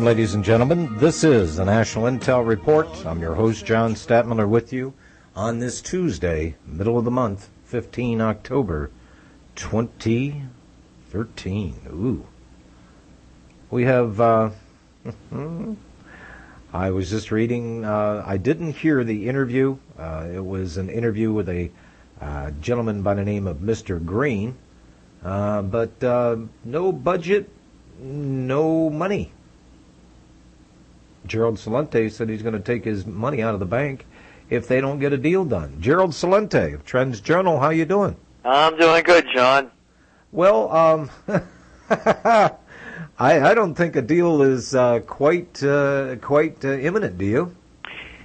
Ladies and gentlemen, this is the National Intel Report. I'm your host, John Statmiller, with you on this Tuesday, middle of the month, 15 October 2013. Ooh. We have, I was just reading, I didn't hear the interview. It was an interview with a gentleman by the name of Mr. Green, but no budget, no money. Gerald Celente said he's going to take his money out of the bank if they don't get a deal done. Gerald Celente of TrendsJournal, how you doing? I'm doing good, John. Well, I don't think a deal is quite imminent. Do you?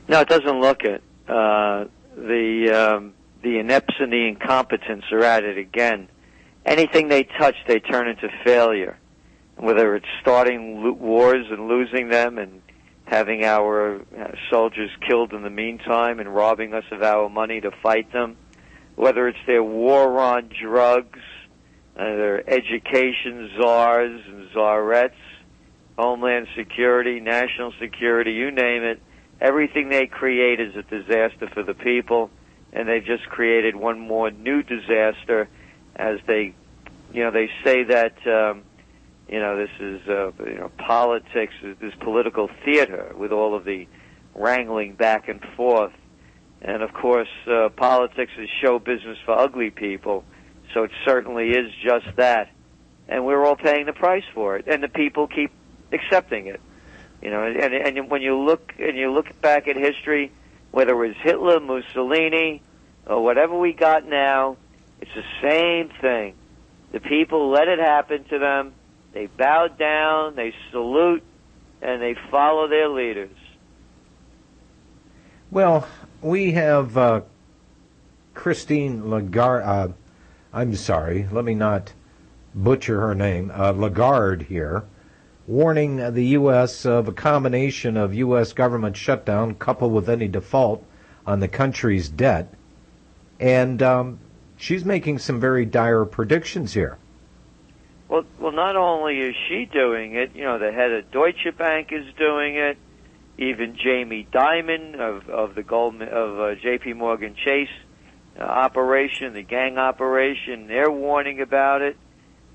No, it doesn't look it. The inepts and the incompetence are at it again. Anything they touch, they turn into failure. Whether it's starting wars and losing them and having our soldiers killed in the meantime and robbing us of our money to fight them, whether it's their war on drugs, their education czars and czarettes, homeland security, national security, you name it, everything they create is a disaster for the people, and they've just created one more new disaster as they say that this is politics, this political theater with all of the wrangling back and forth. And of course, politics is show business for ugly people, so it certainly is just that. And we're all paying the price for it, and the people keep accepting it. And when you look back at history, whether it was Hitler, Mussolini, or whatever we got now, it's the same thing. The people let it happen to them. They bow down, they salute, and they follow their leaders. Well, we have Christine Lagarde, I'm sorry, let me not butcher her name, Lagarde here, warning the U.S. of a combination of U.S. government shutdown coupled with any default on the country's debt. And she's making some very dire predictions here. Well, not only is she doing it, the head of Deutsche Bank is doing it. Even Jamie Dimon of J.P. Morgan Chase operation, the gang operation, they're warning about it.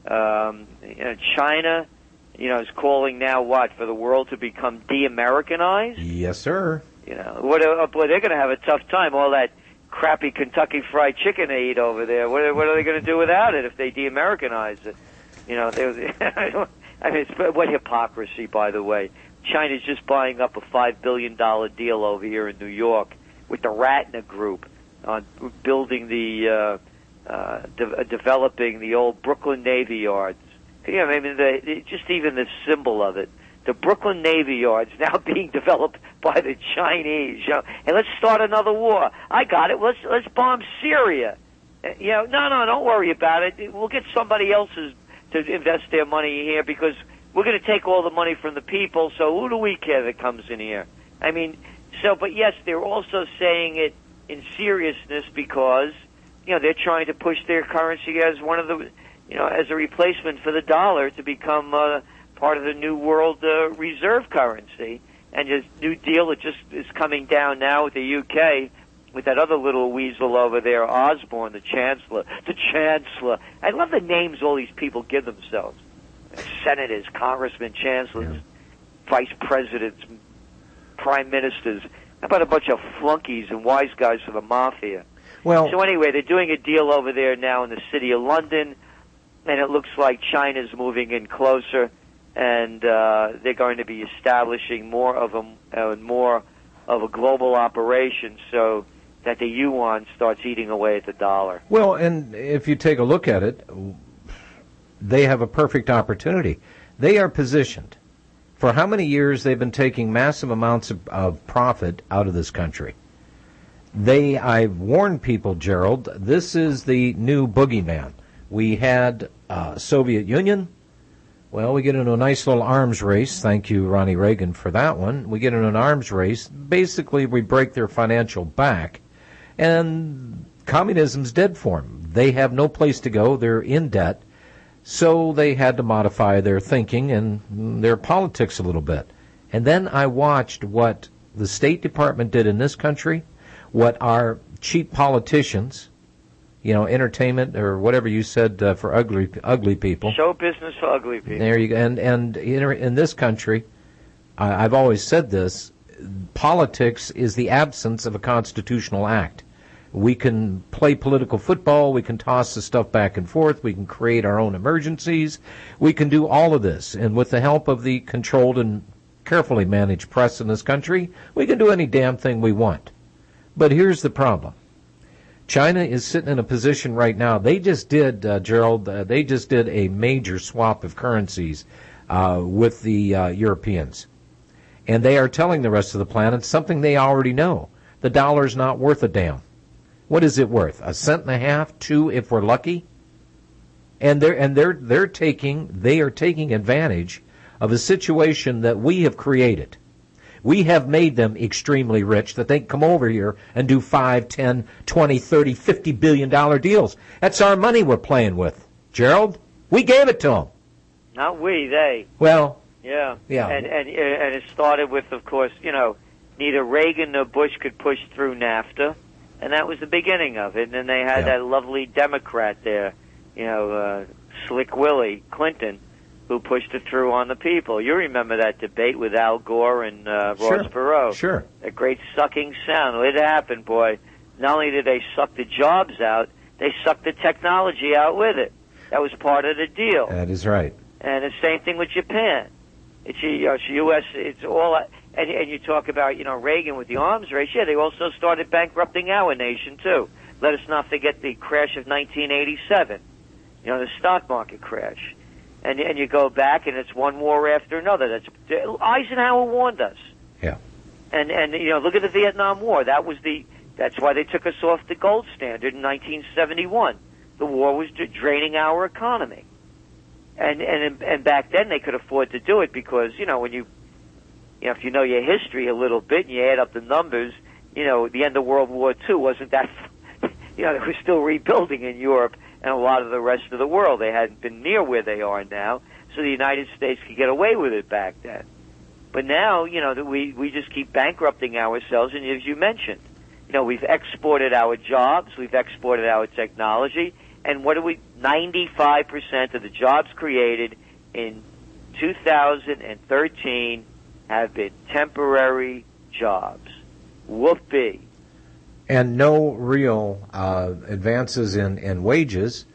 China, is calling now for the world to become de-Americanized. Yes, sir. Boy, they're going to have a tough time. All that crappy Kentucky Fried Chicken they eat over there. What are they going to do without it if they de-Americanize it? What hypocrisy, by the way. China's just buying up a $5 billion deal over here in New York with the Ratner Group on building developing the old Brooklyn Navy Yards. Just even the symbol of it. The Brooklyn Navy Yards now being developed by the Chinese. And let's start another war. I got it. Let's bomb Syria. No, don't worry about it. We'll get somebody else's to invest their money here because we're going to take all the money from the people, so who do we care that comes in here? But yes, they're also saying it in seriousness because, they're trying to push their currency as one of the, as a replacement for the dollar to become part of the new world reserve currency. And this new deal that just is coming down now with the UK, with that other little weasel over there, Osborne, the Chancellor. I love the names all these people give themselves. Senators, congressmen, chancellors, vice presidents, prime ministers. How about a bunch of flunkies and wise guys for the mafia? Well, so anyway, they're doing a deal over there now in the city of London, and it looks like China's moving in closer, and they're going to be establishing more of a global operation, so that the yuan starts eating away at the dollar. Well, and if you take a look at it, they have a perfect opportunity. They are positioned. For how many years they've been taking massive amounts of profit out of this country. I've warned people, Gerald, this is the new boogeyman. We had Soviet Union. Well, we get into a nice little arms race. Thank you, Ronnie Reagan, for that one. We get into an arms race. Basically, we break their financial back. And communism's dead for them. They have no place to go. They're in debt. So they had to modify their thinking and their politics a little bit. And then I watched what the State Department did in this country, what our cheap politicians, entertainment or whatever you said for ugly people. Show business for ugly people. There you go. And in this country, I've always said this, politics is the absence of a constitutional act. We can play political football, we can toss the stuff back and forth, we can create our own emergencies, we can do all of this. And with the help of the controlled and carefully managed press in this country, we can do any damn thing we want. But here's the problem. China is sitting in a position right now. They just did, Gerald, they just did a major swap of currencies with the Europeans. And they are telling the rest of the planet something they already know. The dollar's not worth a damn. What is it worth? 1.5 cents, 2 if we're lucky? And they're taking advantage of a situation that we have created. We have made them extremely rich that they can come over here and do 5, 10, 20, 30, $50 billion deals. That's our money we're playing with. Gerald, we gave it to them. Not we, they. Well, yeah. Yeah. And it started with, of course, neither Reagan nor Bush could push through NAFTA, and that was the beginning of it. And then they had that lovely Democrat there, Slick Willie Clinton, who pushed it through on the people. You remember that debate with Al Gore and Ross Perot. Sure. That great sucking sound. It happened, boy. Not only did they suck the jobs out, they sucked the technology out with it. That was part of the deal. That is right. And the same thing with Japan. It's U.S. It's all, and you talk about Reagan with the arms race. Yeah, they also started bankrupting our nation too. Let us not forget the crash of 1987. The stock market crash. And you go back, and it's one war after another. Eisenhower warned us. Yeah. And look at the Vietnam War. That's why they took us off the gold standard in 1971. The war was draining our economy. And back then they could afford to do it because when if you know your history a little bit and you add up the numbers, the end of World War II wasn't that. They were still rebuilding in Europe and a lot of the rest of the world. They hadn't been near where they are now, so the United States could get away with it back then. But now, we just keep bankrupting ourselves, and as you mentioned, we've exported our jobs, we've exported our technology, and 95% of the jobs created in 2013 have been temporary jobs. Whoopee. And no real advances in wages.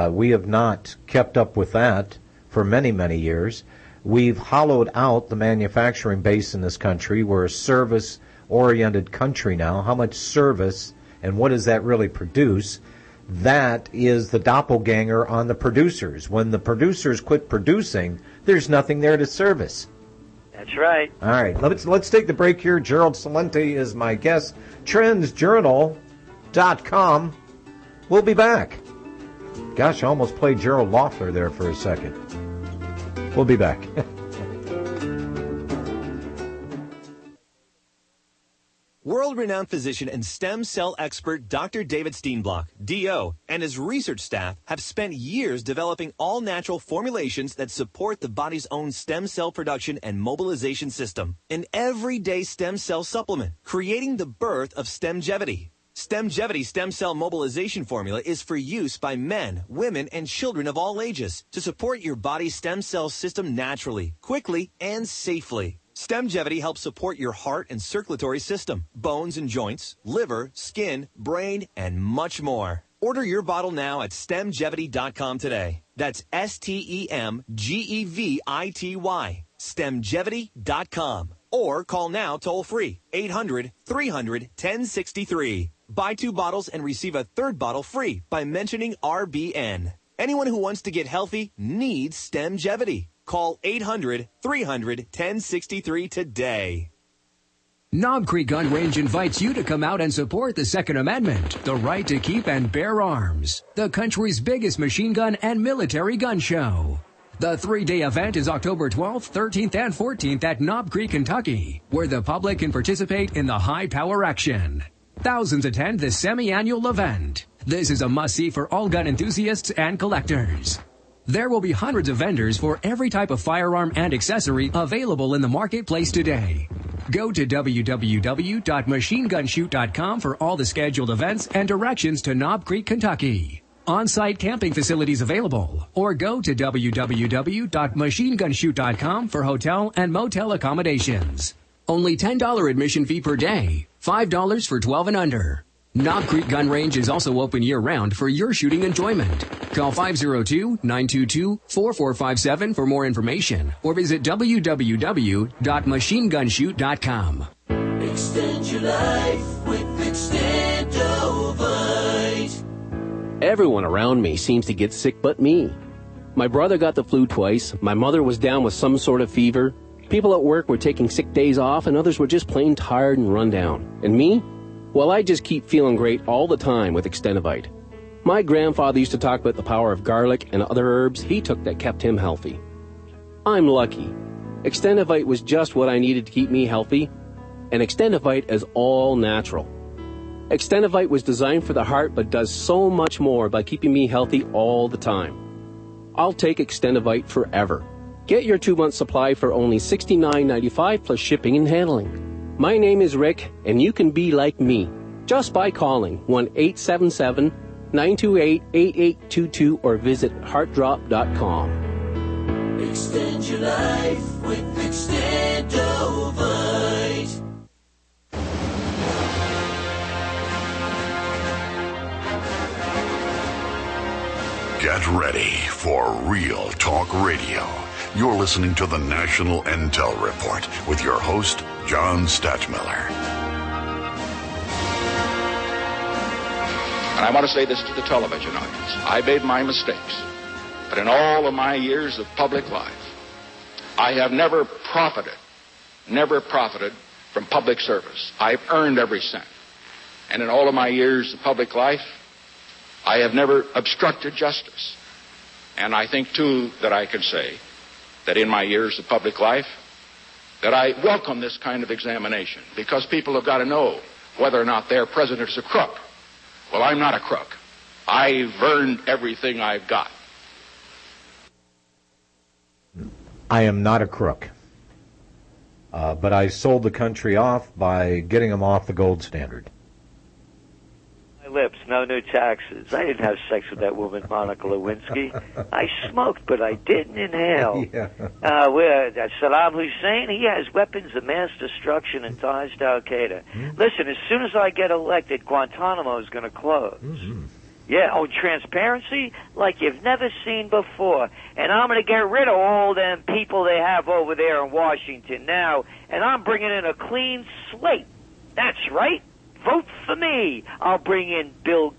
We have not kept up with that for many, many years. We've hollowed out the manufacturing base in this country. We're a service-oriented country now. How much service and what does that really produce? That is the doppelganger on the producers. When the producers quit producing, there's nothing there to service. That's right. All right, let's take the break here. Gerald Celente is my guest. TrendsJournal.com. We'll be back. Gosh, I almost played Gerald Loeffler there for a second. We'll be back. World-renowned physician and stem cell expert Dr. David Steenblock, D.O., and his research staff have spent years developing all-natural formulations that support the body's own stem cell production and mobilization system. An everyday stem cell supplement, creating the birth of Stemgevity. Stemgevity stem cell mobilization formula is for use by men, women, and children of all ages to support your body's stem cell system naturally, quickly, and safely. Stemgevity helps support your heart and circulatory system, bones and joints, liver, skin, brain, and much more. Order your bottle now at Stemgevity.com today. That's STEMGEVITY. Stemgevity.com. Or call now toll-free, 800-300-1063. Buy 2 bottles and receive a 3rd bottle free by mentioning RBN. Anyone who wants to get healthy needs Stemgevity. Call 800-300-1063 today. Knob Creek Gun Range invites you to come out and support the Second Amendment, the right to keep and bear arms, the country's biggest machine gun and military gun show. The 3-day event is October 12th, 13th, and 14th at Knob Creek, Kentucky, where the public can participate in the high-power action. Thousands attend the semi-annual event. This is a must-see for all gun enthusiasts and collectors. There will be hundreds of vendors for every type of firearm and accessory available in the marketplace today. Go to www.machinegunshoot.com for all the scheduled events and directions to Knob Creek, Kentucky. On-site camping facilities available, or go to www.machinegunshoot.com for hotel and motel accommodations. Only $10 admission fee per day, $5 for 12 and under. Knob Creek Gun Range is also open year-round for your shooting enjoyment. Call 502-922-4457 for more information, or visit www.machinegunshoot.com. Extend your life with Extendovite. Everyone around me seems to get sick but me. My brother got the flu twice, my mother was down with some sort of fever, people at work were taking sick days off, and others were just plain tired and run down. And me? Well, I just keep feeling great all the time with Extendovite. My grandfather used to talk about the power of garlic and other herbs he took that kept him healthy. I'm lucky. Extendovite was just what I needed to keep me healthy, and Extendovite is all natural. Extendovite was designed for the heart but does so much more by keeping me healthy all the time. I'll take Extendovite forever. Get your 2-month supply for only $69.95 plus shipping and handling. My name is Rick, and you can be like me just by calling 1-877-928-8822 or visit heartdrop.com. Extend your life with Extendovite. Get ready for Real Talk Radio. You're listening to the National Intel Report with your host, John Stachmiller. And I want to say this to the television audience. I made my mistakes. But in all of my years of public life, I have never profited from public service. I've earned every cent. And in all of my years of public life, I have never obstructed justice. And I think, too, that I can say that in my years of public life, that I welcome this kind of examination, because people have got to know whether or not their president is a crook. Well, I'm not a crook. I've earned everything I've got. I am not a crook. But I sold the country off by getting them off the gold standard. Lips, no new taxes. I didn't have sex with that woman, Monica Lewinsky. I smoked, but I didn't inhale. Yeah. Saddam Hussein, he has weapons of mass destruction and ties to Al-Qaeda. Mm-hmm. Listen, as soon as I get elected, Guantanamo is going to close. Mm-hmm. Yeah, transparency like you've never seen before. And I'm going to get rid of all them people they have over there in Washington now, and I'm bringing in a clean slate. That's right. Vote for me. I'll bring in Bob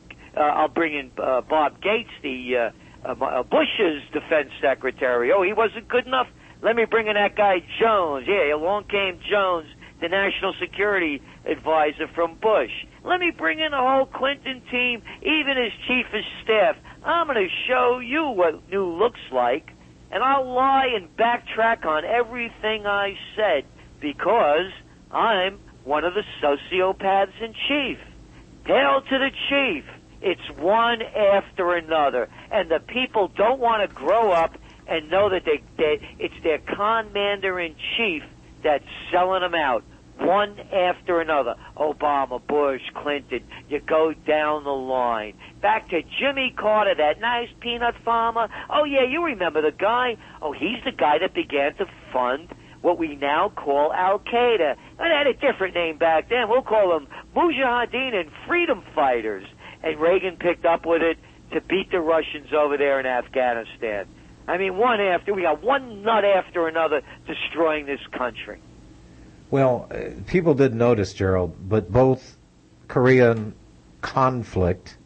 Gates, the Bush's defense secretary. Oh, he wasn't good enough? Let me bring in that guy Jones. Yeah, along came Jones, the national security advisor from Bush. Let me bring in the whole Clinton team, even his chief of staff. I'm going to show you what new looks like, and I'll lie and backtrack on everything I said because I'm one of the sociopaths in chief. Hail to the chief. It's one after another. And the people don't want to grow up and know that it's their commander-in-chief that's selling them out. One after another. Obama, Bush, Clinton. You go down the line. Back to Jimmy Carter, that nice peanut farmer. Oh, yeah, you remember the guy? Oh, he's the guy that began to fund what we now call Al-Qaeda. And had a different name back then. We'll call them Mujahideen and Freedom Fighters. And Reagan picked up with it to beat the Russians over there in Afghanistan. I mean, we got one nut after another destroying this country. Well, people did notice, Gerald, but both Korean conflict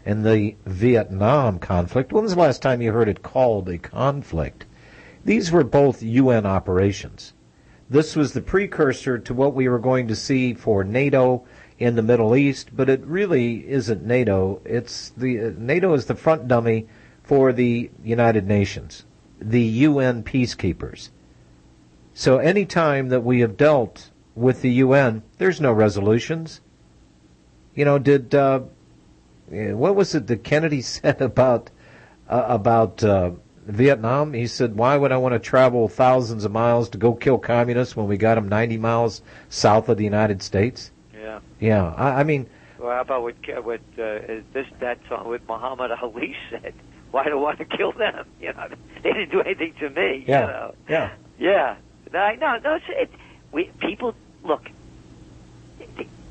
and the Vietnam conflict, when was the last time you heard it called a conflict? These were both UN operations. This was the precursor to what we were going to see for NATO in the Middle East, but it really isn't NATO. NATO is the front dummy for the United Nations, the UN peacekeepers. So any time that we have dealt with the UN, there's no resolutions. You know, what was it that Kennedy said about Vietnam. He said, why would I want to travel thousands of miles to go kill communists when we got them 90 miles south of the United States? Yeah. Yeah, I mean... Well, how about what Muhammad Ali said? Why do I want to kill them? You know, they didn't do anything to me. Yeah. You know? Yeah. Yeah. No. People look.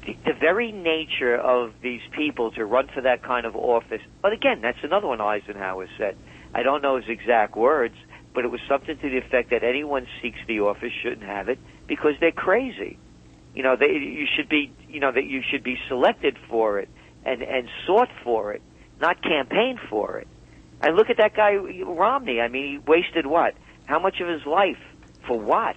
The very nature of these people to run for that kind of office. But again, that's another one Eisenhower said. I don't know his exact words, but it was something to the effect that anyone seeks the office shouldn't have it because they're crazy. You know, you should be selected for it and sought for it, not campaign for it. And look at that guy Romney. I mean, he wasted what? How much of his life for what?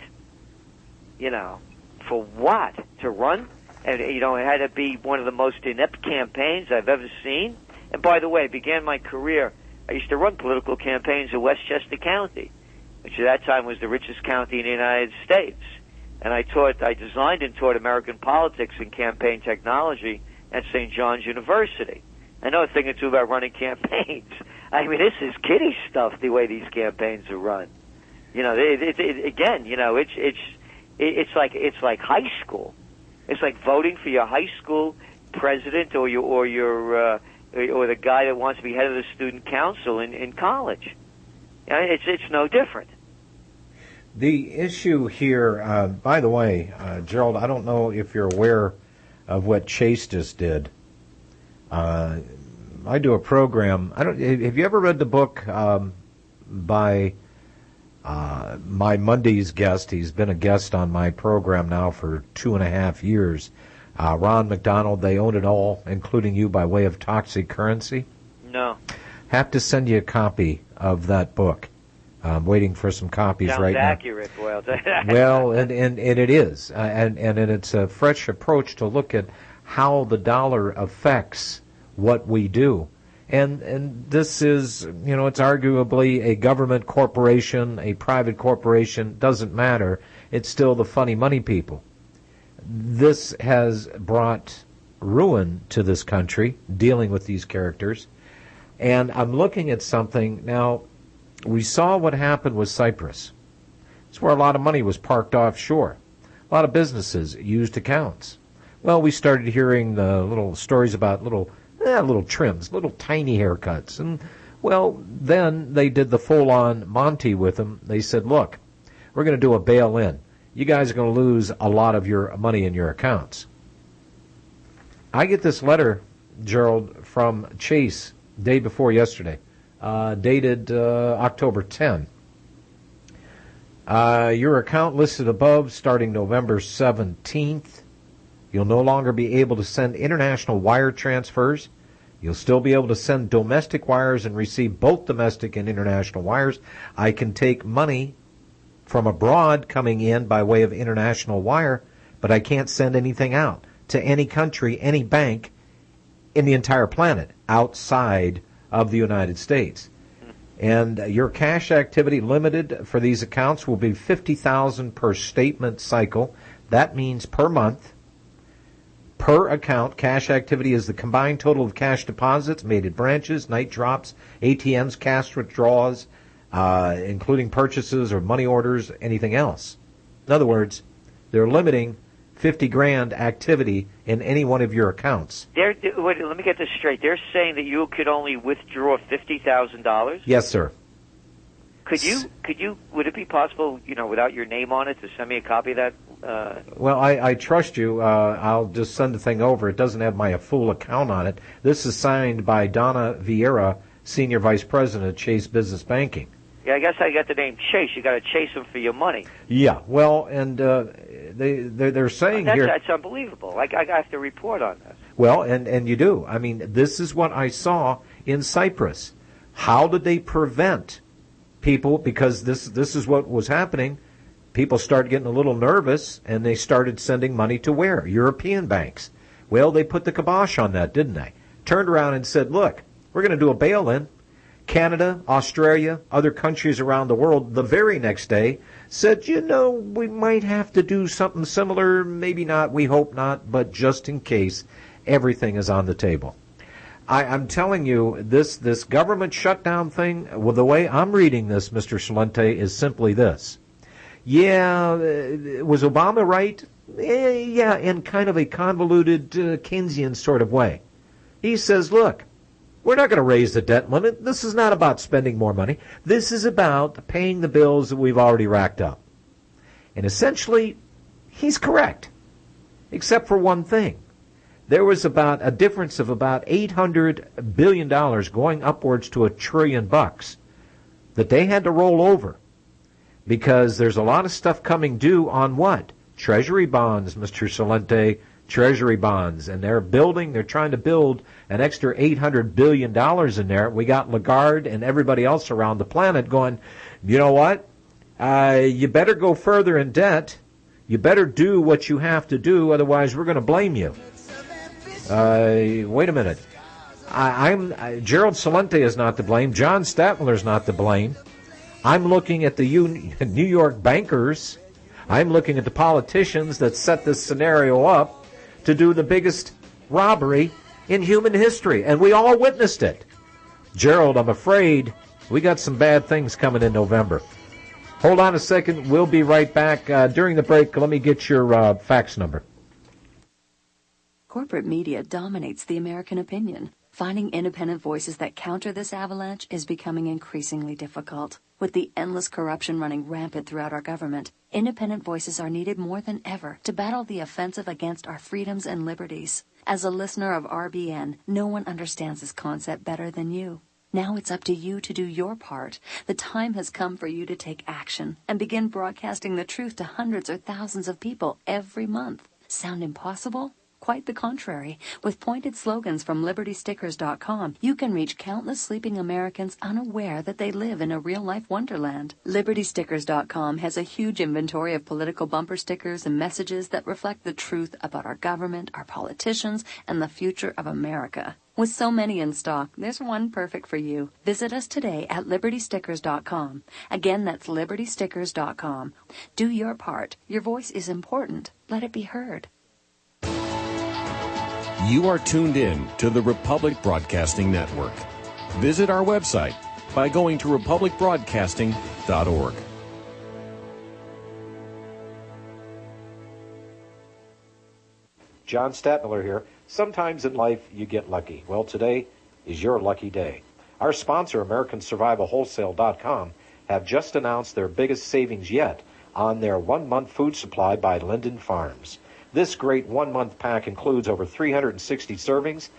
You know, for what? To run? And, you know, it had to be one of the most inept campaigns I've ever seen. And by the way, I began my career, I used to run political campaigns in Westchester County, which at that time was the richest county in the United States. And I designed and taught American politics and campaign technology at St. John's University. I know a thing or two about running campaigns. I mean, this is kiddie stuff, the way these campaigns are run. You know, again, you know, it's like high school. It's like voting for your high school president or the guy that wants to be head of the student council in college. You know, it's no different. The issue here, by the way, Gerald, I don't know if you're aware of what Chase just did. I do a program. Have you ever read the book by my Monday's guest? He's been a guest on my program now for 2.5 years. Ron McDonald. They own it all, including you, by way of Toxic Currency. No. Have to send you a copy of that book. I'm waiting for some copies Sounds right accurate. Now. Well, and it is, and it's a fresh approach to look at how the dollar affects what we do. And this is, you know, it's arguably a government corporation, a private corporation, doesn't matter. It's still the funny money people. This has brought ruin to this country, dealing with these characters. And I'm looking at something now. We saw what happened with Cyprus. It's where a lot of money was parked offshore. A lot of businesses used accounts. Well, we started hearing the little stories about little trims, little tiny haircuts. And, well, then they did the full-on Monty with them. They said, look, we're going to do a bail-in. You guys are going to lose a lot of your money in your accounts. I get this letter, Gerald, from Chase day before yesterday. Dated October 10. Your account listed above starting November 17th. You'll no longer be able to send international wire transfers. You'll still be able to send domestic wires and receive both domestic and international wires. I can take money from abroad coming in by way of international wire, but I can't send anything out to any country, any bank in the entire planet outside of the United States. And your cash activity limited for these accounts will be $50,000 per statement cycle. That means per month. Per account, cash activity is the combined total of cash deposits made at branches, night drops, ATMs, cash withdrawals, including purchases or money orders, anything else. In other words, they're limiting $50,000 activity in any one of your accounts. Wait, let me get this straight. They're saying that you could only withdraw $50,000? Yes, sir. Would it be possible, you know, without your name on it, to send me a copy of that? Well, I trust you. I'll just send the thing over. It doesn't have my full account on it. This is signed by Donna Vieira, Senior Vice President of Chase Business Banking. Yeah, I guess I got the name Chase. You got to chase them for your money. Yeah, well, and they're saying here... That's unbelievable. I have to report on this. Well, and you do. I mean, this is what I saw in Cyprus. How did they prevent people, because this is what was happening, people started getting a little nervous, and they started sending money to where? European banks. Well, they put the kibosh on that, didn't they? Turned around and said, look, we're going to do a bail-in. Canada, Australia, other countries around the world, the very next day, said, you know, we might have to do something similar, maybe not, we hope not, but just in case, everything is on the table. I'm telling you, this government shutdown thing, well, the way I'm reading this, Mr. Celente, is simply this. Yeah, was Obama right? Yeah, in kind of a convoluted Keynesian sort of way. He says, look, we're not going to raise the debt limit. This is not about spending more money. This is about paying the bills that we've already racked up. And essentially, he's correct, except for one thing. There was about a difference of about $800 billion going upwards to $1 trillion that they had to roll over because there's a lot of stuff coming due on what? Treasury bonds, Mr. Celente, Treasury bonds. And they're trying to build an extra $800 billion in there. We got Lagarde and everybody else around the planet going, you know what? You better go further in debt. You better do what you have to do, otherwise we're going to blame you. Wait a minute. Gerald Celente is not to blame. John Statler is not to blame. I'm looking at the New York bankers. I'm looking at the politicians that set this scenario up to do the biggest robbery in human history, and we all witnessed it. Gerald, I'm afraid we got some bad things coming in November. Hold on a second. We'll be right back. During the break, let me get your fax number. Corporate media dominates the American opinion. Finding independent voices that counter this avalanche is becoming increasingly difficult. With the endless corruption running rampant throughout our government, independent voices are needed more than ever to battle the offensive against our freedoms and liberties. As a listener of RBN, no one understands this concept better than you. Now it's up to you to do your part. The time has come for you to take action and begin broadcasting the truth to hundreds or thousands of people every month. Sound impossible? Quite the contrary. With pointed slogans from LibertyStickers.com, you can reach countless sleeping Americans unaware that they live in a real-life wonderland. LibertyStickers.com has a huge inventory of political bumper stickers and messages that reflect the truth about our government, our politicians, and the future of America. With so many in stock, there's one perfect for you. Visit us today at LibertyStickers.com. Again, that's LibertyStickers.com. Do your part. Your voice is important. Let it be heard. You are tuned in to the Republic Broadcasting Network. Visit our website by going to republicbroadcasting.org. John Statler here. Sometimes in life you get lucky. Well, today is your lucky day. Our sponsor, AmericanSurvivalWholesale.com, have just announced their biggest savings yet on their 1-month food supply by Linden Farms. This great 1-month pack includes over 360 servings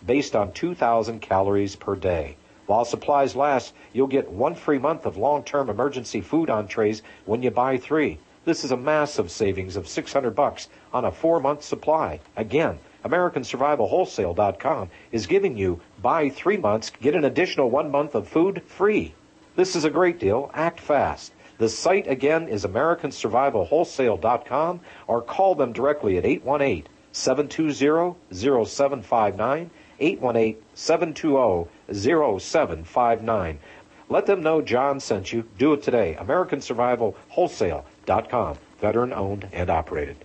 based on 2,000 calories per day. While supplies last, you'll get 1 free month of long-term emergency food entrees when you buy 3. This is a massive savings of $600 on a 4-month supply. Again, AmericanSurvivalWholesale.com is giving you buy 3 months, get an additional 1 month of food free. This is a great deal. Act fast. The site, again, is AmericanSurvivalWholesale.com, or call them directly at 818-720-0759, 818-720-0759. Let them know John sent you. Do it today. AmericanSurvivalWholesale.com, veteran-owned and operated.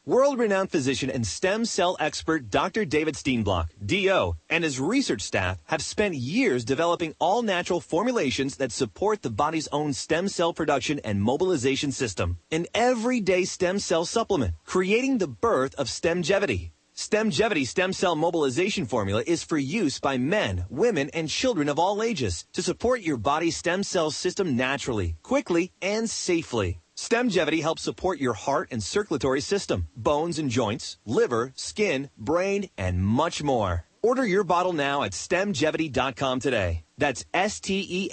World-renowned physician and stem cell expert Dr. David Steenblock, DO, and his research staff have spent years developing all-natural formulations that support the body's own stem cell production and mobilization system. An everyday stem cell supplement, creating the birth of Stemgevity. Stemgevity stem cell mobilization formula is for use by men, women, and children of all ages to support your body's stem cell system naturally, quickly, and safely. Stemgevity helps support your heart and circulatory system, bones and joints, liver, skin, brain, and much more. Order your bottle now at Stemgevity.com today. That's Stemgevity,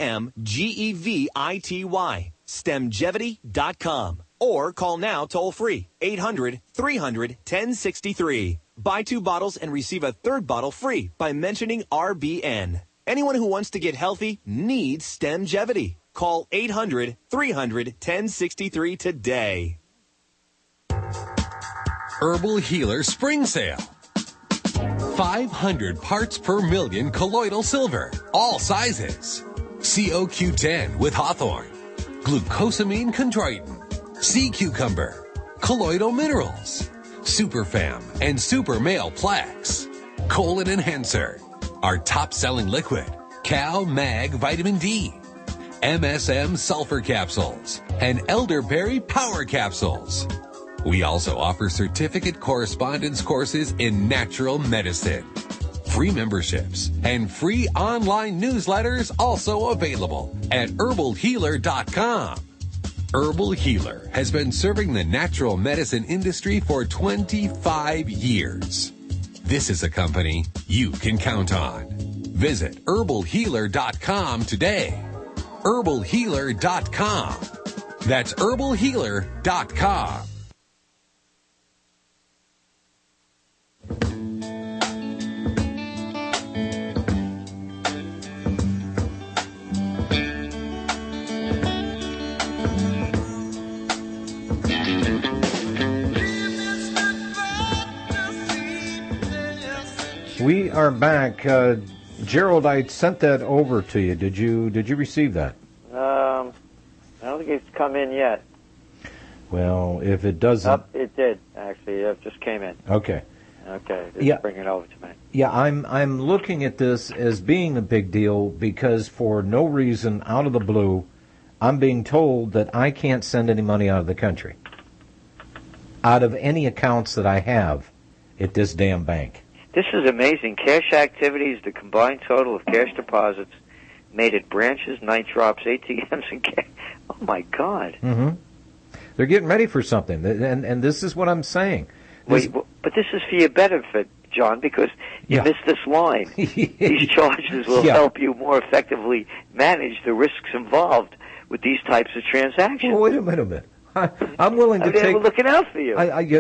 Stemgevity.com. Or call now toll-free, 800-300-1063. Buy 2 bottles and receive a 3rd bottle free by mentioning RBN. Anyone who wants to get healthy needs Stemgevity. Call 800-300-1063 today. Herbal Healer Spring Sale. 500 parts per million colloidal silver, all sizes. COQ10 with hawthorn, glucosamine chondroitin, sea cucumber, colloidal minerals, superfam and super male plaques, colon enhancer, Our top-selling liquid, Cal Mag Vitamin D, MSM Sulfur Capsules, and Elderberry Power Capsules. We also offer certificate correspondence courses in natural medicine. Free memberships and free online newsletters also available at herbalhealer.com. Herbal Healer has been serving the natural medicine industry for 25 years. This is a company you can count on. Visit herbalhealer.com today. herbalhealer.com. That's herbalhealer.com. We are back. Gerald, I sent that over to you. Did you receive that? I don't think it's come in yet. Well, if it doesn't... it did, actually. It just came in. Okay. Okay, just bring it over to me. Yeah, I'm looking at this as being a big deal because for no reason, out of the blue, I'm being told that I can't send any money out of the country. Out of any accounts that I have at this damn bank. This is amazing. Cash activities, the combined total of cash deposits made at branches, night drops, ATMs, and cash. Oh, my God. Mm-hmm. They're getting ready for something, and this is what I'm saying. But this is for your benefit, John, because you missed this line. These charges will help you more effectively manage the risks involved with these types of transactions. Well, wait a minute. I'm willing to take. We're looking out for you.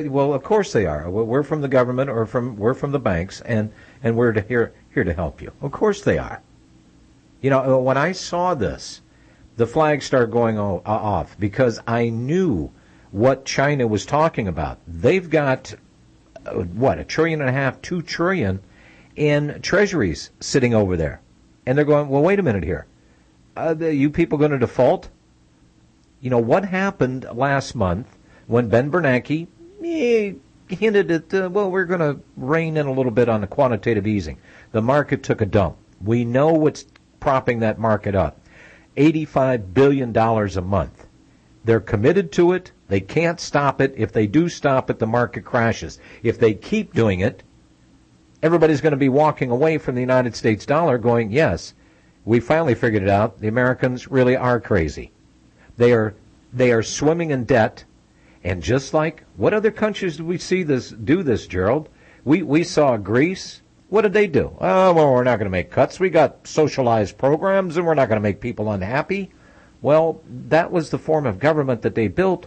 Well, of course they are. We're from the government, or we're from the banks, and we're here to help you. Of course they are. You know, when I saw this, the flag started going off because I knew what China was talking about. They've got $1.5 trillion, $2 trillion in treasuries sitting over there, and they're going, well, wait a minute here. You people going to default? You know, what happened last month when Ben Bernanke hinted at, we're going to rein in a little bit on the quantitative easing. The market took a dump. We know what's propping that market up. $85 billion a month. They're committed to it. They can't stop it. If they do stop it, the market crashes. If they keep doing it, everybody's going to be walking away from the United States dollar going, yes, we finally figured it out. The Americans really are crazy. They are swimming in debt, and just like what other countries did we see do this, Gerald? We saw Greece. What did they do? Oh, well, we're not going to make cuts. We got socialized programs, and we're not going to make people unhappy. Well, that was the form of government that they built,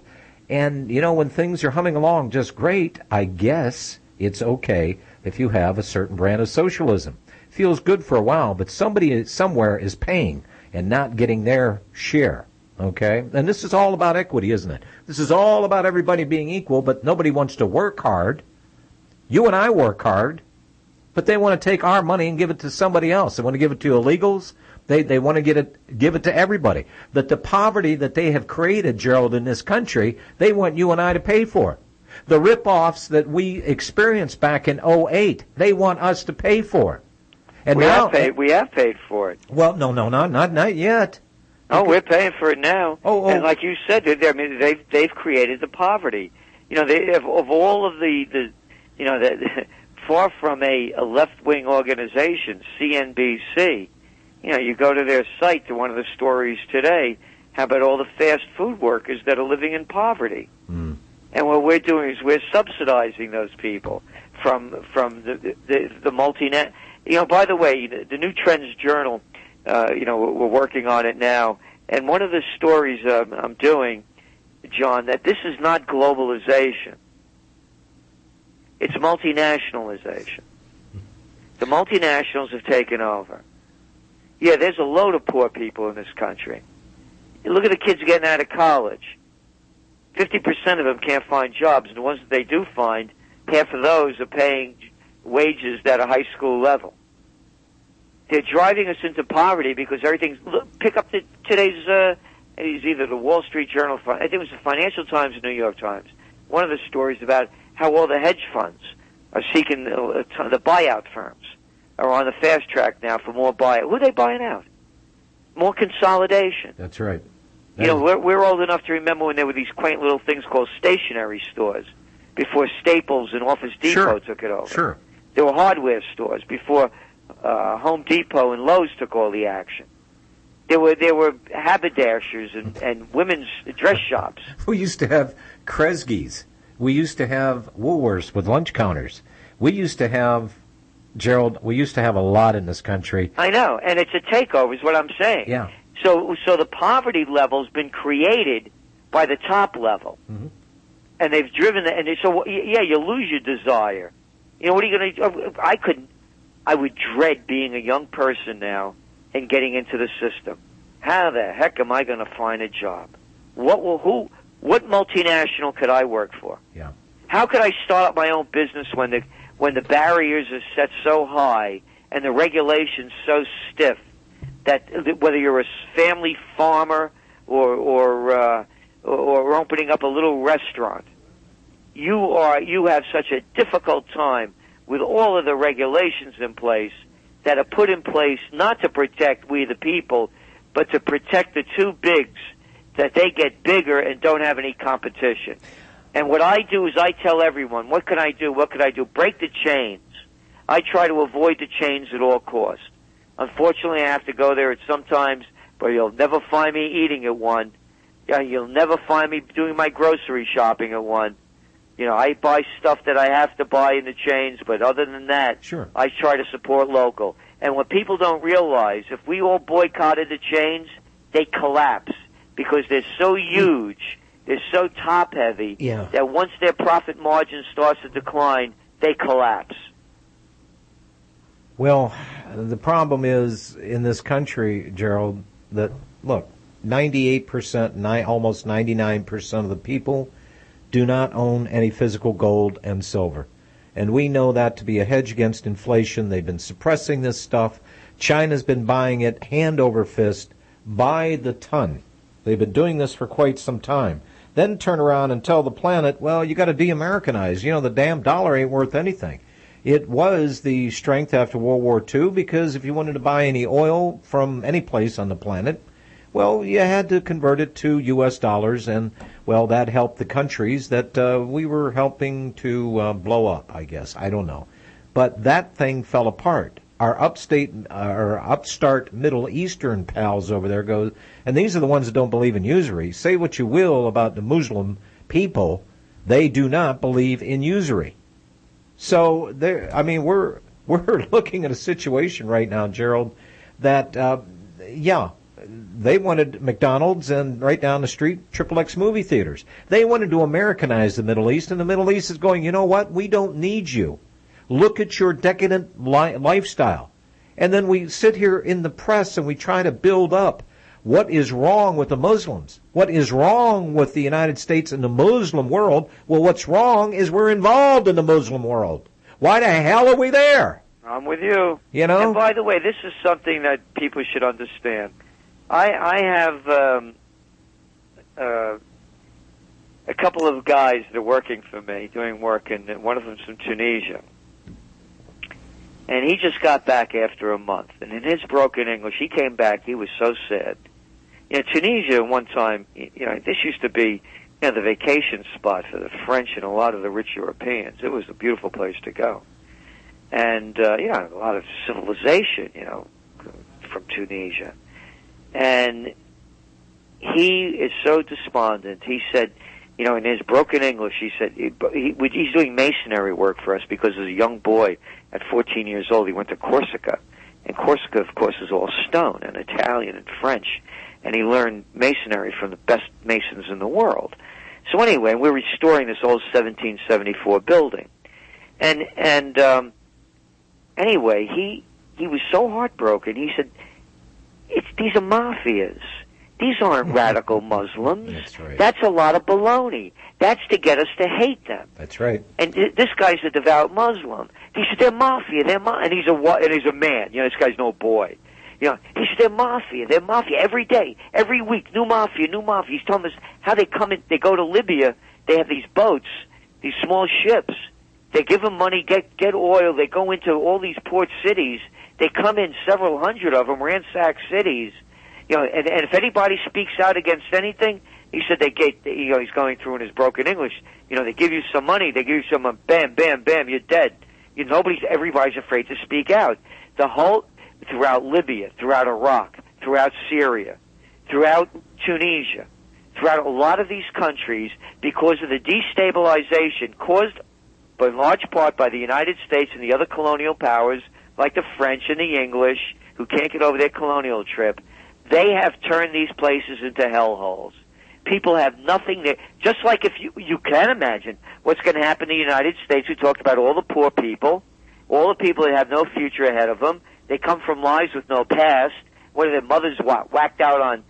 and you know when things are humming along just great, I guess it's okay if you have a certain brand of socialism. Feels good for a while, but somebody somewhere is paying and not getting their share. Okay? And this is all about equity, isn't it? This is all about everybody being equal, but nobody wants to work hard. You and I work hard, but they want to take our money and give it to somebody else. They want to give it to illegals. They want to give it to everybody. That the poverty that they have created, Gerald, in this country, they want you and I to pay for. The rip-offs that we experienced back in 2008, they want us to pay for. And we have paid for it. Well, no, not yet. Oh, we're paying for it now. Oh. And like you said, I mean, they've created the poverty. You know, they have, of all of the far from a left-wing organization, CNBC. You know, you go to their site, to one of the stories today. How about all the fast food workers that are living in poverty? Mm. And what we're doing is we're subsidizing those people from the multinational. You know, by the way, the new TrendsJournal. We're working on it now. And one of the stories I'm doing, John, that this is not globalization. It's multinationalization. The multinationals have taken over. Yeah, there's a load of poor people in this country. You look at the kids getting out of college. 50% of them can't find jobs, and the ones that they do find, half of those are paying wages that are high school level. They're driving us into poverty because everything's... Pick up today's... It's either the Wall Street Journal... I think it was the Financial Times or New York Times. One of the stories about how all the hedge funds are seeking... the buyout firms are on the fast track now for more buyout. Who are they buying out? More consolidation. That's right. You know, we're old enough to remember when there were these quaint little things called stationery stores before Staples and Office Depot took it over. Sure. There were hardware stores before Home Depot and Lowe's took all the action. There were haberdashers and women's dress shops. We used to have Kresge's. We used to have Woolworths with lunch counters. We used to have, Gerald, a lot in this country. I know, and it's a takeover is what I'm saying. Yeah. So the poverty level's been created by the top level. Mm-hmm. And they've driven it, and so, yeah, you lose your desire. You know, what are you going to do? I would dread being a young person now and getting into the system. How the heck am I going to find a job? What multinational could I work for? Yeah. How could I start up my own business when the barriers are set so high and the regulations so stiff that whether you're a family farmer or opening up a little restaurant, you have such a difficult time with all of the regulations in place that are put in place not to protect we the people, but to protect the too bigs, that they get bigger and don't have any competition. And what I do is I tell everyone, what can I do? What could I do? Break the chains. I try to avoid the chains at all costs. Unfortunately, I have to go there at sometimes, but you'll never find me eating at one. You'll never find me doing my grocery shopping at one. You know, I buy stuff that I have to buy in the chains, but other than that, sure, I try to support local. And what people don't realize, if we all boycotted the chains, they collapse because they're so huge, they're so top-heavy, that once their profit margin starts to decline, they collapse. Well, the problem is in this country, Gerald, that, look, 98%, almost 99% of the people do not own any physical gold and silver. And we know that to be a hedge against inflation. They've been suppressing this stuff. China's been buying it hand over fist by the ton. They've been doing this for quite some time. Then turn around and tell the planet, well, you got to de-Americanize. You know, the damn dollar ain't worth anything. It was the strength after World War II because if you wanted to buy any oil from any place on the planet, well, you had to convert it to U.S. dollars, and, well, that helped the countries that we were helping to blow up, I guess. I don't know. But that thing fell apart. Our upstart Middle Eastern pals over there go, and these are the ones that don't believe in usury. Say what you will about the Muslim people, they do not believe in usury. So, we're looking at a situation right now, Gerald, that, they wanted McDonald's and right down the street, XXX movie theaters. They wanted to Americanize the Middle East, and the Middle East is going, you know what? We don't need you. Look at your decadent lifestyle. And then we sit here in the press and we try to build up what is wrong with the Muslims. What is wrong with the United States and the Muslim world? Well, what's wrong is we're involved in the Muslim world. Why the hell are we there? I'm with you. You know? And by the way, this is something that people should understand. I have a couple of guys that are working for me, doing work, and one of them's from Tunisia. And he just got back after a month. And in his broken English, he came back, he was so sad. You know, Tunisia, one time, you know, this used to be, you know, the vacation spot for the French and a lot of the rich Europeans. It was a beautiful place to go. And, you know, a lot of civilization, you know, from Tunisia. And he is so despondent. He said, you know, in his broken English, he said, he's doing masonry work for us because as a young boy, at 14 years old, he went to Corsica. And Corsica, of course, is all stone and Italian and French. And he learned masonry from the best masons in the world. So anyway, we're restoring this old 1774 building. And anyway, he was so heartbroken. He said, these are mafias. These aren't radical Muslims. That's right. That's a lot of baloney. That's to get us to hate them. That's right. And this guy's a devout Muslim. He said, they're mafia. And he's a man. You know, this guy's no boy. You know, he said, they're mafia. They're mafia every day, every week. New mafia, new mafia. He's telling us how they come in. They go to Libya. They have these boats, these small ships. They give them money, get oil. They go into all these port cities. They come in, several hundred of them, ransack cities. You know, and if anybody speaks out against anything, he said they get, you know, he's going through in his broken English. You know, they give you some money, they give you some, bam, bam, bam, you're dead. You know, everybody's afraid to speak out. Throughout Libya, throughout Iraq, throughout Syria, throughout Tunisia, throughout a lot of these countries, because of the destabilization caused in large part by the United States and the other colonial powers, like the French and the English, who can't get over their colonial trip, they have turned these places into hellholes. People have nothing there. Just like if you can imagine what's going to happen in the United States. We talked about all the poor people, all the people that have no future ahead of them. They come from lives with no past. What are their mothers whacked out on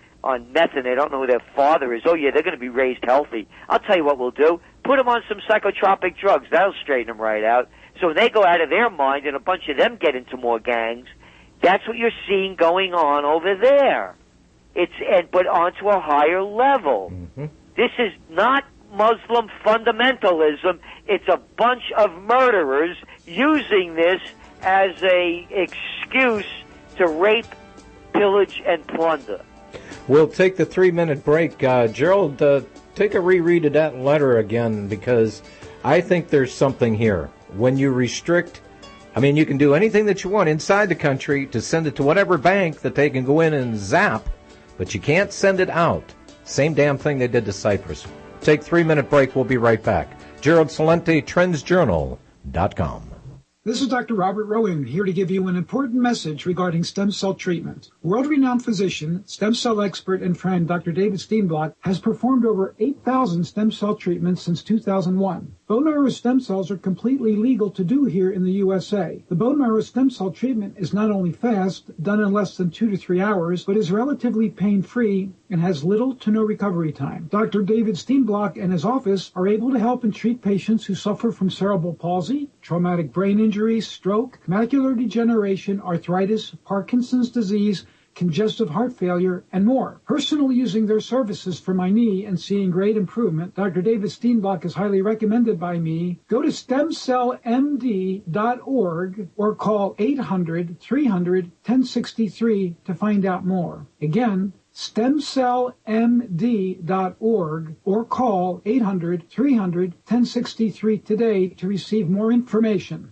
meth and they don't know who their father is? Oh, yeah, they're going to be raised healthy. I'll tell you what we'll do. Put them on some psychotropic drugs. That'll straighten them right out. So when they go out of their mind and a bunch of them get into more gangs, that's what you're seeing going on over there. But onto a higher level. Mm-hmm. This is not Muslim fundamentalism. It's a bunch of murderers using this as a excuse to rape, pillage, and plunder. We'll take the 3-minute break. Gerald, take a reread of that letter again, because I think there's something here. When you restrict, I mean, you can do anything that you want inside the country to send it to whatever bank that they can go in and zap, but you can't send it out. Same damn thing they did to Cyprus. Take 3-minute break. We'll be right back. Gerald Celente, TrendsJournal.com. This is Dr. Robert Rowan, here to give you an important message regarding stem cell treatment. World-renowned physician, stem cell expert, and friend Dr. David Steenblock has performed over 8,000 stem cell treatments since 2001. Bone marrow stem cells are completely legal to do here in the USA. The bone marrow stem cell treatment is not only fast, done in less than 2 to 3 hours, but is relatively pain-free and has little to no recovery time. Dr. David Steenblock and his office are able to help and treat patients who suffer from cerebral palsy, traumatic brain injury, stroke, macular degeneration, arthritis, Parkinson's disease, congestive heart failure, and more. Personally using their services for my knee and seeing great improvement, Dr. David Steenblock is highly recommended by me. Go to stemcellmd.org or call 800-300-1063 to find out more. Again, stemcellmd.org or call 800-300-1063 today to receive more information.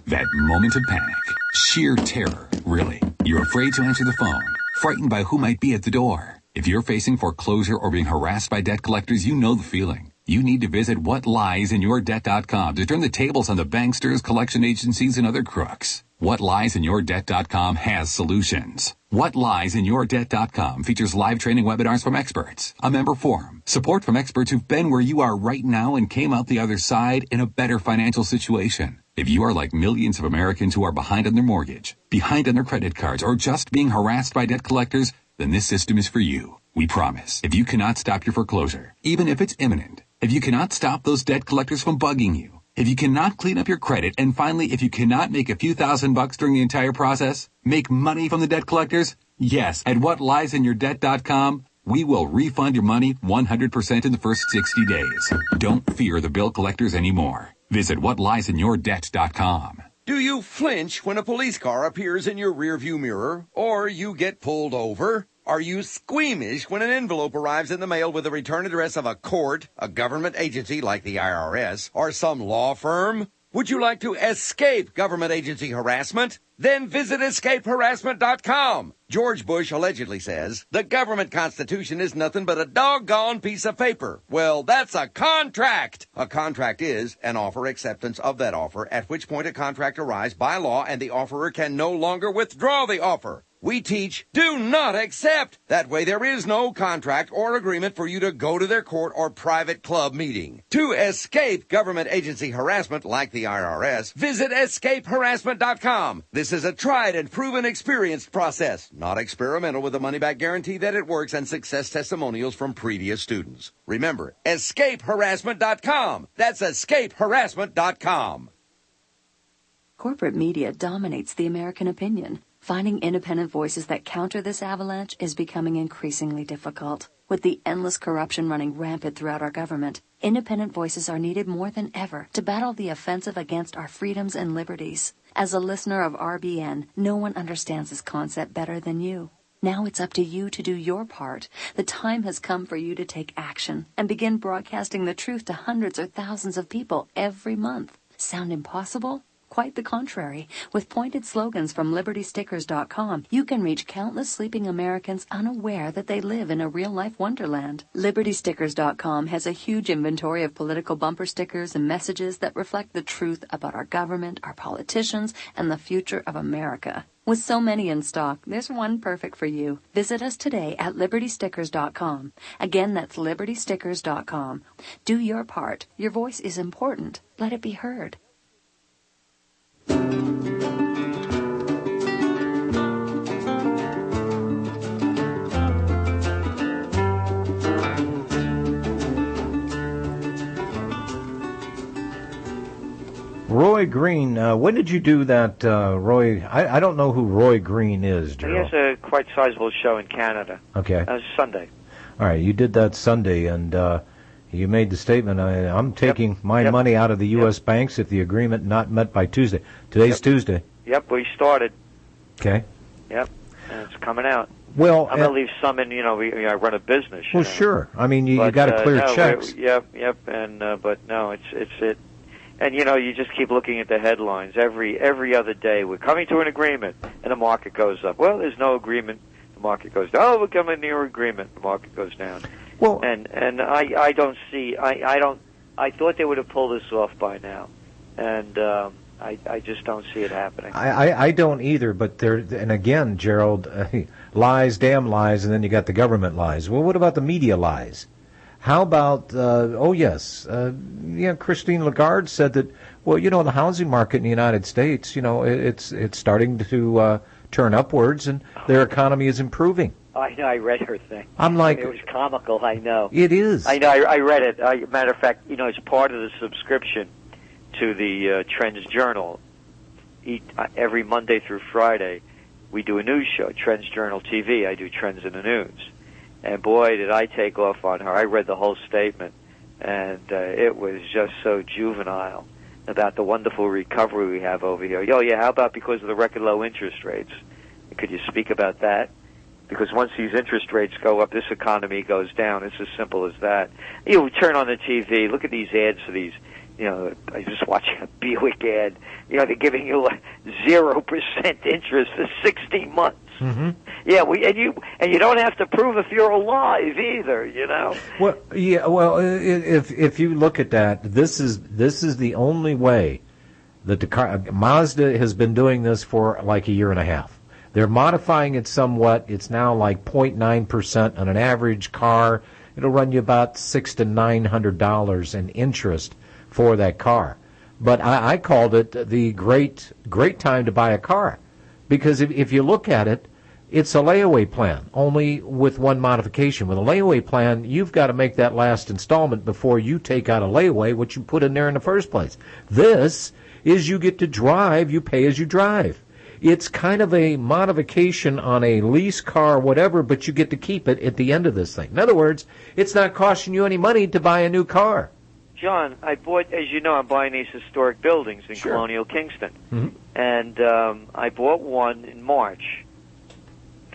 That moment of panic, sheer terror, really. You're afraid to answer the phone, frightened by who might be at the door. If you're facing foreclosure or being harassed by debt collectors, you know the feeling. You need to visit whatliesinyourdebt.com to turn the tables on the banksters, collection agencies, and other crooks. Whatliesinyourdebt.com has solutions. Whatliesinyourdebt.com features live training webinars from experts, a member forum, support from experts who've been where you are right now and came out the other side in a better financial situation. If you are like millions of Americans who are behind on their mortgage, behind on their credit cards, or just being harassed by debt collectors, then this system is for you. We promise. If you cannot stop your foreclosure, even if it's imminent, if you cannot stop those debt collectors from bugging you, if you cannot clean up your credit, and finally, if you cannot make a few $1,000s during the entire process, make money from the debt collectors, yes, at whatliesinyourdebt.com, we will refund your money 100% in the first 60 days. Don't fear the bill collectors anymore. Visit whatliesinyourdebt.com. Do you flinch when a police car appears in your rearview mirror, or you get pulled over? Are you squeamish when an envelope arrives in the mail with the return address of a court, a government agency like the IRS, or some law firm? Would you like to escape government agency harassment? Then visit escapeharassment.com. George Bush allegedly says, the government constitution is nothing but a doggone piece of paper. Well, that's a contract. A contract is an offer acceptance of that offer, at which point a contract arrives by law and the offerer can no longer withdraw the offer. We teach, do not accept. That way there is no contract or agreement for you to go to their court or private club meeting. To escape government agency harassment like the IRS, visit escapeharassment.com. This is a tried and proven experienced process, not experimental, with a money-back guarantee that it works and success testimonials from previous students. Remember, escapeharassment.com. That's escapeharassment.com. Corporate media dominates the American opinion. Finding independent voices that counter this avalanche is becoming increasingly difficult. With the endless corruption running rampant throughout our government, Independent voices are needed more than ever to battle the offensive against our freedoms and liberties. As a listener of RBN, no one understands this concept better than you. Now it's up to you to do your part. The time has come for you to take action and begin broadcasting the truth to hundreds or thousands of people every month. Sound impossible? Quite the contrary. With pointed slogans from LibertyStickers.com, you can reach countless sleeping Americans unaware that they live in a real-life wonderland. LibertyStickers.com has a huge inventory of political bumper stickers and messages that reflect the truth about our government, our politicians, and the future of America. With so many in stock, there's one perfect for you. Visit us today at LibertyStickers.com. Again, that's LibertyStickers.com. Do your part. Your voice is important. Let it be heard. Roy Green, when did you do that, Roy? I don't know who Roy Green is, Gerald. He has a quite sizable show in Canada. Okay. Sunday. All right, you did that Sunday, and you made the statement, I'm taking my money out of the U.S. banks if the agreement not met by Tuesday. Today's Tuesday. Yep, we started. Okay. Yep, and it's coming out. Well, I'm going to leave some in, I run a business. Well, sure. I mean, you got to clear checks. Yep, and, but no, it's it. And, you just keep looking at the headlines. Every other day, we're coming to an agreement, and the market goes up. Well, there's no agreement. The market goes down. Oh, we're coming near agreement. The market goes down. Well, and I don't see. I thought they would have pulled this off by now, and I just don't see it happening. I don't either. But and again, Gerald, lies, damn lies, and then you got the government lies. Well, what about the media lies? How about, Christine Lagarde said that, the housing market in the United States, it's starting to turn upwards and their economy is improving. I know, I read her thing. I'm like... it was comical, I know. It is. I know, I read it. Matter of fact, as part of the subscription to the TrendsJournal, every Monday through Friday, we do a news show, TrendsJournal TV. I do Trends in the News. And boy, did I take off on her. I read the whole statement, and it was just so juvenile about the wonderful recovery we have over here. Oh, yeah, how about because of the record low interest rates? Could you speak about that? Because once these interest rates go up, this economy goes down. It's as simple as that. You turn on the TV, look at these ads for these, I was just watching a Buick ad. They're giving you 0% interest for 60 months. Mm-hmm. Yeah, and you don't have to prove if you're alive either, Well, yeah. Well, if you look at that, this is the only way that Mazda has been doing this for like a year and a half. They're modifying it somewhat. It's now like 0.9% on an average car. It'll run you about $600 to $900 in interest for that car. But I called it the great time to buy a car, because if you look at it, it's a layaway plan, only with one modification. With a layaway plan, you've got to make that last installment before you take out a layaway, what you put in there in the first place. This is you get to drive, you pay as you drive. It's kind of a modification on a lease car, whatever, but you get to keep it at the end of this thing. In other words, it's not costing you any money to buy a new car. John, I bought, as you know, I'm buying these historic buildings in Colonial Kingston. Mm-hmm. And I bought one in March,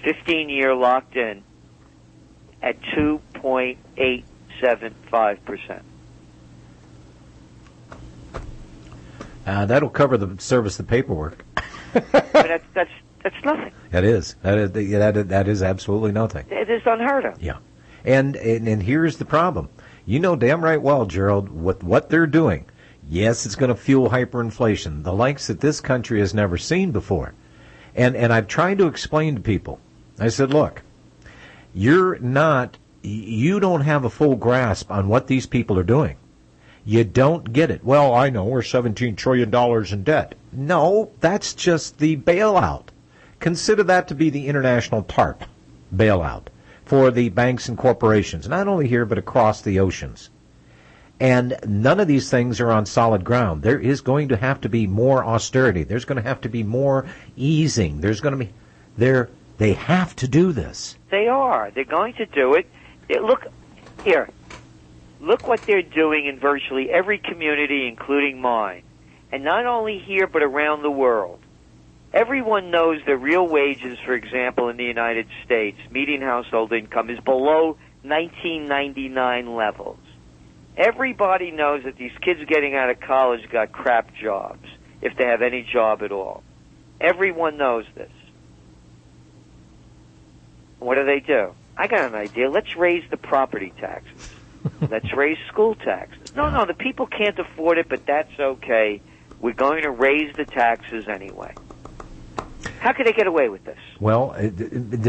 15-year locked in at 2.875%. That'll cover the service, the paperwork. But that's nothing. That is absolutely nothing. It is unheard of. Yeah, and here's the problem. You know damn right well, Gerald, with what they're doing. Yes, it's going to fuel hyperinflation, the likes that this country has never seen before. And I've tried to explain to people. I said, look, you don't have a full grasp on what these people are doing. You don't get it. Well, I know we're $17 trillion in debt. No, that's just the bailout. Consider that to be the international TARP bailout for the banks and corporations, not only here but across the oceans. And none of these things are on solid ground. There is going to have to be more austerity. There's going to have to be more easing. They have to do this. They are. They're going to do it. Look, here. Look what they're doing in virtually every community, including mine. And not only here, but around the world. Everyone knows that real wages, for example, in the United States, median household income is below 1999 levels. Everybody knows that these kids getting out of college got crap jobs, if they have any job at all. Everyone knows this. What do? I got an idea. Let's raise the property taxes. Let's raise school taxes. No, the people can't afford it, but that's okay. We're going to raise the taxes anyway. How could they get away with this? Well,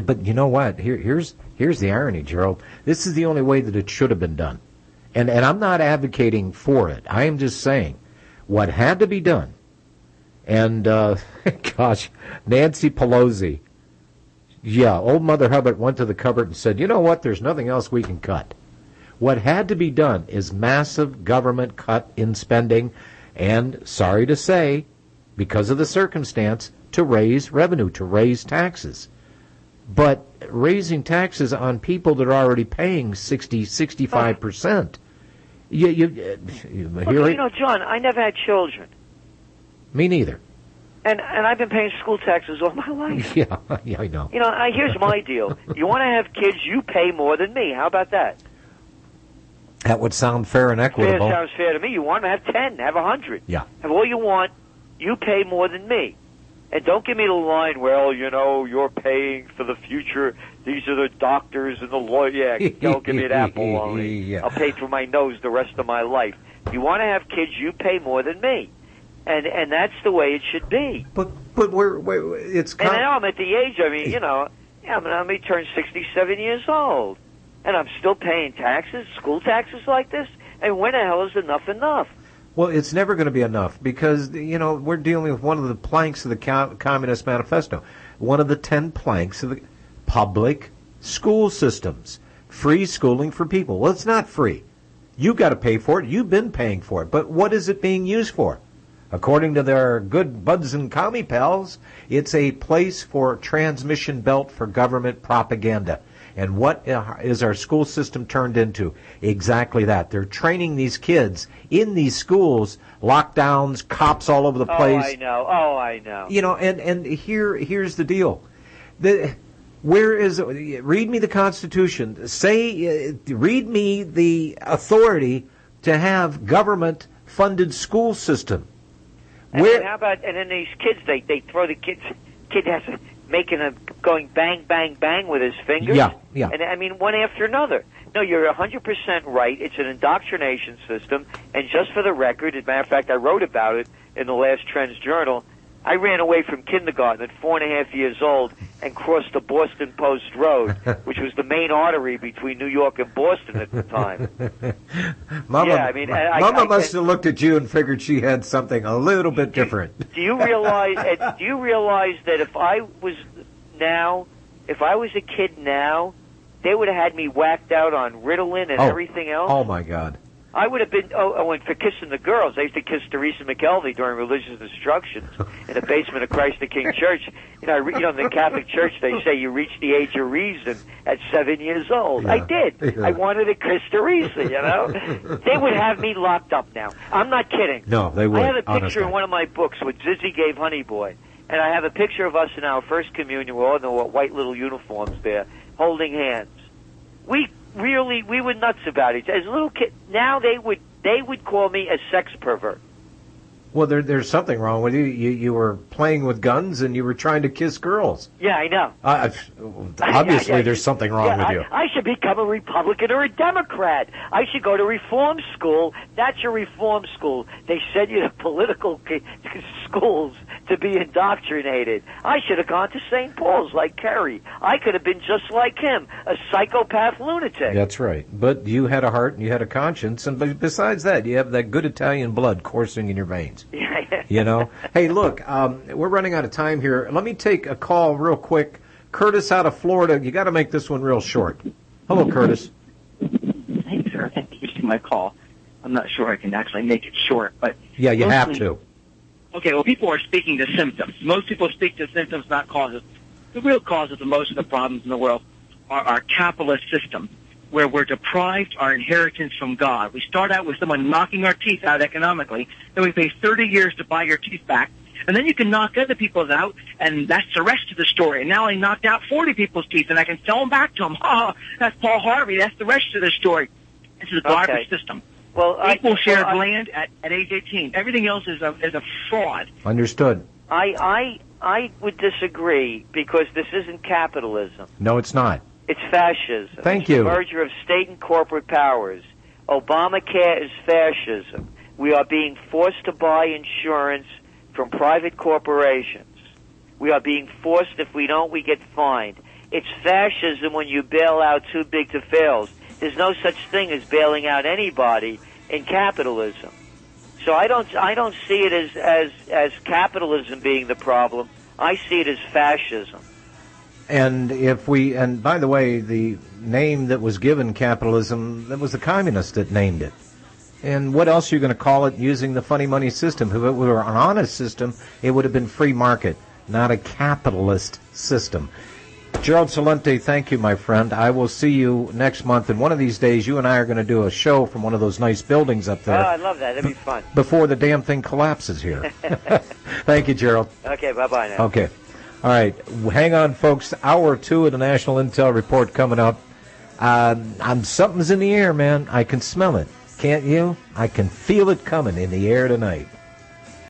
but you know what? Here's the irony, Gerald. This is the only way that it should have been done. And I'm not advocating for it. I am just saying what had to be done. And, gosh, Nancy Pelosi, old Mother Hubbard went to the cupboard and said, you know what, there's nothing else we can cut. What had to be done is massive government cut in spending and, sorry to say, because of the circumstance, to raise revenue, to raise taxes. But raising taxes on people that are already paying 65%. John, I never had children. Me neither. And I've been paying school taxes all my life. Yeah, I know. Here's my deal. You want to have kids, you pay more than me. How about that? That would sound fair and equitable. It sounds fair to me. You want to have 10, have 100. Yeah. Have all you want, you pay more than me. And don't give me the line, well, you're paying for the future. These are the doctors and the lawyers. Yeah, don't give me that baloney. Yeah. I'll pay through my nose the rest of my life. If you want to have kids, you pay more than me. And that's the way it should be. But it's... And now I'm at the age, I turned 67 years old. And I'm still paying taxes, school taxes like this? And when the hell is enough? Well, it's never going to be enough because, we're dealing with one of the planks of the Communist Manifesto. One of the 10 planks of the public school systems. Free schooling for people. Well, it's not free. You've got to pay for it. You've been paying for it. But what is it being used for? According to their good buds and commie pals, it's a place for transmission belt for government propaganda. And what is our school system turned into? Exactly that. They're training these kids in these schools, lockdowns, cops all over the place. Oh, I know. And here's the deal. Read me the Constitution. Read me the authority to have government-funded school system. And then these kids, they throw the kid has going bang, bang, bang with his fingers. Yeah. And one after another. No, you're 100% right. It's an indoctrination system. And just for the record, as a matter of fact, I wrote about it in the last TrendsJournal. I ran away from kindergarten at 4.5 years old and crossed the Boston Post Road, which was the main artery between New York and Boston at the time. Mama must have looked at you and figured she had something a little bit different. Do you realize that if I was a kid now, they would have had me whacked out on Ritalin and everything else? Oh, my God. I would have been, and for kissing the girls. I used to kiss Teresa McKelvey during religious instructions in the basement of Christ the King Church. In the Catholic Church, they say you reach the age of reason at 7 years old. Yeah. I did. Yeah. I wanted to kiss Teresa, They would have me locked up now. I'm not kidding. No, they would. I have a picture in one of my books what Zizzy gave Honey Boy. And I have a picture of us in our first communion. We're all in the white little uniforms there, holding hands. We were nuts about it. As a little kid, now they would call me a sex pervert. Well, there's something wrong with you. You were playing with guns and you were trying to kiss girls. Yeah, I know. Obviously, there's something wrong with you. I should become a Republican or a Democrat. I should go to reform school. That's your reform school. They send you to political schools to be indoctrinated. I should have gone to St. Paul's like Kerry. I could have been just like him, a psychopath lunatic. That's right. But you had a heart and you had a conscience, and besides that, you have that good Italian blood coursing in your veins. Hey, look, we're running out of time here. Let me take a call real quick. Curtis out of Florida. You got to make this one real short. Hello, Curtis. Hey, sir. Thank you for taking my call. I'm not sure I can actually make it short, but yeah, you have to. Okay, well, people are speaking to symptoms. Most people speak to symptoms, not causes. The real causes of most of the problems in the world are our capitalist system. where we're deprived our inheritance from God. We start out with someone knocking our teeth out economically, then we pay 30 years to buy your teeth back, and then you can knock other people's out, and that's the rest of the story. And now I knocked out 40 people's teeth, and I can sell them back to them. Oh, that's Paul Harvey. That's the rest of the story. This is a garbage system. Well, equal share of land at age 18. Everything else is a fraud. Understood. I would disagree because this isn't capitalism. No, it's not. It's fascism. Thank It's you. the merger of state and corporate powers. Obamacare is fascism. We are being forced to buy insurance from private corporations. We are being forced. If we don't, we get fined. It's fascism when you bail out too big to fail. There's no such thing as bailing out anybody in capitalism. So I don't see it as capitalism being the problem. I see it as fascism. And and by the way, the name that was given capitalism, that was the communists that named it. And what else are you going to call it using the funny money system? If it were an honest system, it would have been free market, not a capitalist system. Gerald Celente, thank you, my friend. I will see you next month, and one of these days you and I are going to do a show from one of those nice buildings up there. Oh, I love that. That'd be fun. Before the damn thing collapses here. Thank you, Gerald. Okay, bye-bye now. Okay. All right. Hang on, folks. Hour 2 of the National Intel Report coming up. Something's in the air, man. I can smell it. Can't you? I can feel it coming in the air tonight.